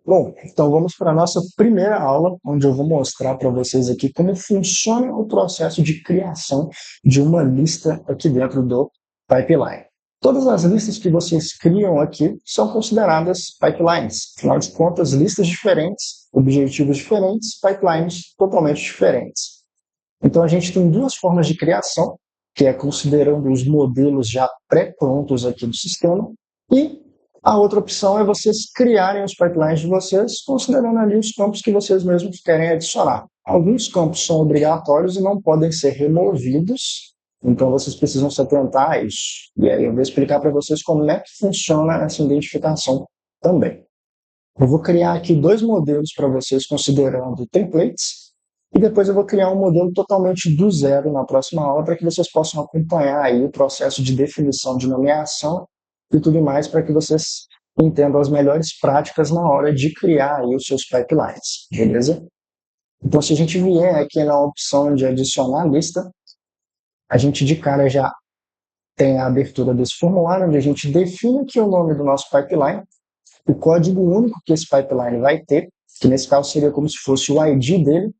Bom, então vamos para a nossa primeira aula, onde eu vou mostrar para vocês aqui como funciona o processo de criação de uma lista aqui dentro do pipeline. Todas as listas que vocês criam aqui são consideradas pipelines. Afinal de contas, listas diferentes, objetivos diferentes, pipelines totalmente diferentes. Então a gente tem duas formas de criação, que é considerando os modelos já pré-prontos aqui do sistema, e a outra opção é vocês criarem os pipelines de vocês, considerando ali os campos que vocês mesmos querem adicionar. Alguns campos são obrigatórios e não podem ser removidos, então vocês precisam se atentar a isso. E aí eu vou explicar para vocês como é que funciona essa identificação também. Eu vou criar aqui dois modelos para vocês considerando templates, e depois eu vou criar um modelo totalmente do zero na próxima aula para que vocês possam acompanhar aí o processo de definição de nomeação e tudo mais para que vocês entendam as melhores práticas na hora de criar aí os seus pipelines, beleza? Então, se a gente vier aqui na opção de adicionar lista, a gente de cara já tem a abertura desse formulário, onde a gente define aqui o nome do nosso pipeline, o código único que esse pipeline vai ter, que nesse caso seria como se fosse o ID dele,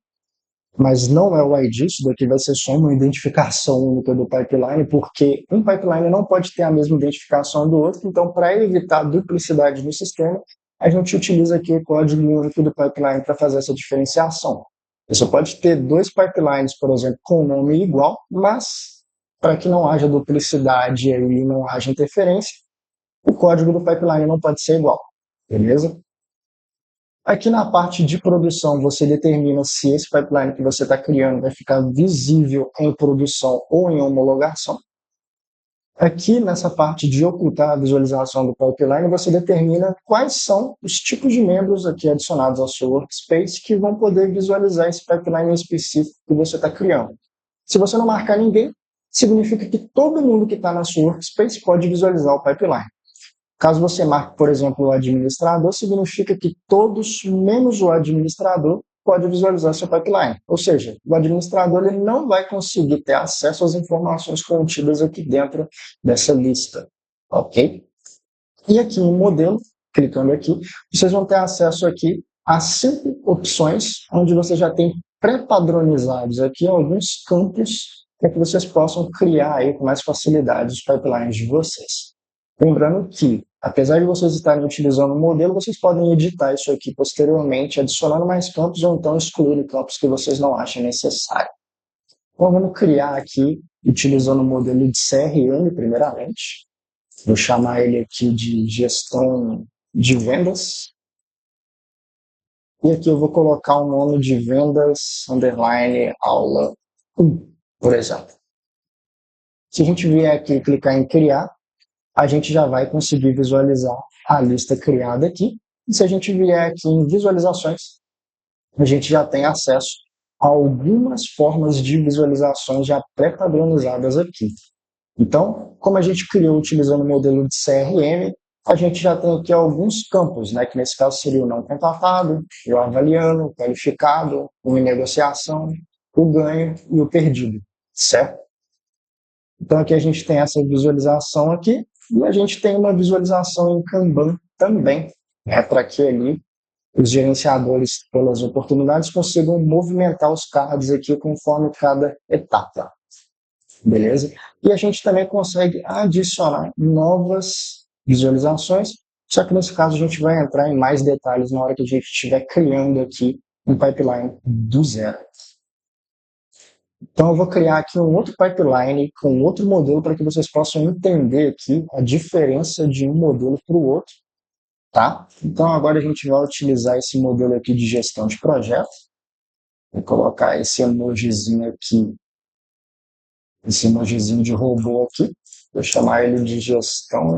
mas não é o ID, isso daqui vai ser só uma identificação única do pipeline, porque um pipeline não pode ter a mesma identificação do outro, então para evitar duplicidade no sistema, a gente utiliza aqui o código único do pipeline para fazer essa diferenciação. Você pode ter dois pipelines, por exemplo, com nome igual, mas para que não haja duplicidade e não haja interferência, o código do pipeline não pode ser igual, beleza? Aqui na parte de produção, você determina se esse pipeline que você está criando vai ficar visível em produção ou em homologação. Aqui nessa parte de ocultar a visualização do pipeline, você determina quais são os tipos de membros aqui adicionados ao seu workspace que vão poder visualizar esse pipeline específico que você está criando. Se você não marcar ninguém, significa que todo mundo que está na sua workspace pode visualizar o pipeline. Caso você marque, por exemplo, o administrador, significa que todos, menos o administrador, pode visualizar seu pipeline. Ou seja, o administrador ele não vai conseguir ter acesso às informações contidas aqui dentro dessa lista. Ok? E aqui no modelo, clicando aqui, vocês vão ter acesso aqui a 5 opções, onde você já tem pré-padronizados aqui alguns campos para que vocês possam criar aí com mais facilidade os pipelines de vocês. Lembrando que, apesar de vocês estarem utilizando o modelo, vocês podem editar isso aqui posteriormente, adicionando mais campos ou então excluindo campos que vocês não achem necessário. Então, vamos criar aqui, utilizando o modelo de CRM, primeiramente. Vou chamar ele aqui de gestão de vendas. E aqui eu vou colocar o nome de vendas, aula 1, por exemplo. Se a gente vier aqui e clicar em criar, a gente já vai conseguir visualizar a lista criada aqui. E se a gente vier aqui em visualizações, a gente já tem acesso a algumas formas de visualizações já pré-padronizadas aqui. Então, como a gente criou utilizando o modelo de CRM, a gente já tem aqui alguns campos, né, que nesse caso seria o não contatado, o avaliando, o qualificado, o em negociação, o ganho e o perdido, certo? Então aqui a gente tem essa visualização aqui, e a gente tem uma visualização em Kanban também, né, para que ali os gerenciadores, pelas oportunidades, consigam movimentar os cards aqui conforme cada etapa. Beleza? E a gente também consegue adicionar novas visualizações, só que nesse caso a gente vai entrar em mais detalhes na hora que a gente estiver criando aqui um pipeline do zero. Então eu vou criar aqui um outro pipeline com outro modelo para que vocês possam entender aqui a diferença de um modelo para o outro, tá? Então agora a gente vai utilizar esse modelo aqui de gestão de projetos. Vou colocar esse emojizinho aqui, esse emojizinho de robô aqui. Vou chamar ele de gestão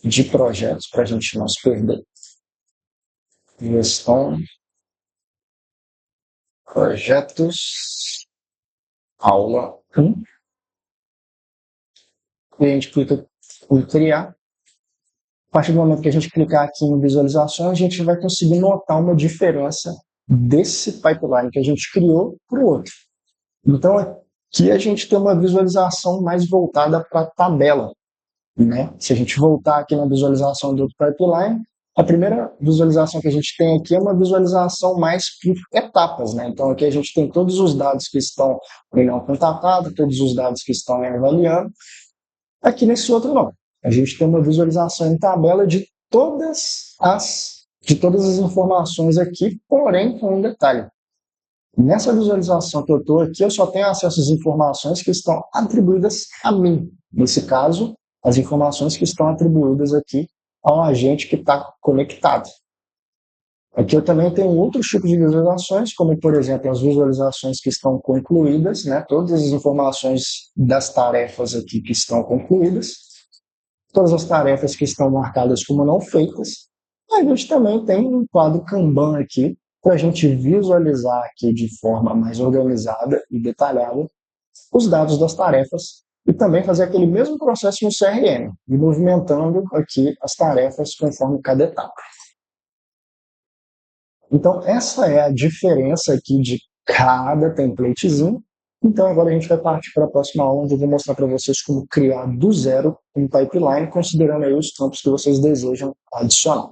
de projetos para a gente não se perder. Gestão projetos aula 1. E a gente clica em criar. A partir do momento que a gente clicar aqui em visualizações, a gente vai conseguir notar uma diferença desse pipeline que a gente criou para o outro. Então, aqui a gente tem uma visualização mais voltada para a tabela, né? Se a gente voltar aqui na visualização do outro pipeline, A primeira visualização que a gente tem aqui é uma visualização mais por etapas, né? Então aqui a gente tem todos os dados que estão em não contatado, todos os dados que estão em avaliando. Aqui nesse outro não. A gente tem uma visualização em tabela de todas as informações aqui, porém com um detalhe. Nessa visualização que eu estou aqui, eu só tenho acesso às informações que estão atribuídas a mim. Nesse caso, as informações que estão atribuídas aqui ao agente que está conectado. Aqui eu também tenho outros tipos de visualizações, como, por exemplo, as visualizações que estão concluídas, né? Todas as informações das tarefas aqui que estão concluídas, todas as tarefas que estão marcadas como não feitas. A gente também tem um quadro Kanban aqui, para a gente visualizar aqui de forma mais organizada e detalhada os dados das tarefas e também fazer aquele mesmo processo no CRM, e movimentando aqui as tarefas conforme cada etapa. Então, essa é a diferença aqui de cada templatezinho. Então, agora a gente vai partir para a próxima aula, onde eu vou mostrar para vocês como criar do zero um pipeline, considerando aí os campos que vocês desejam adicionar.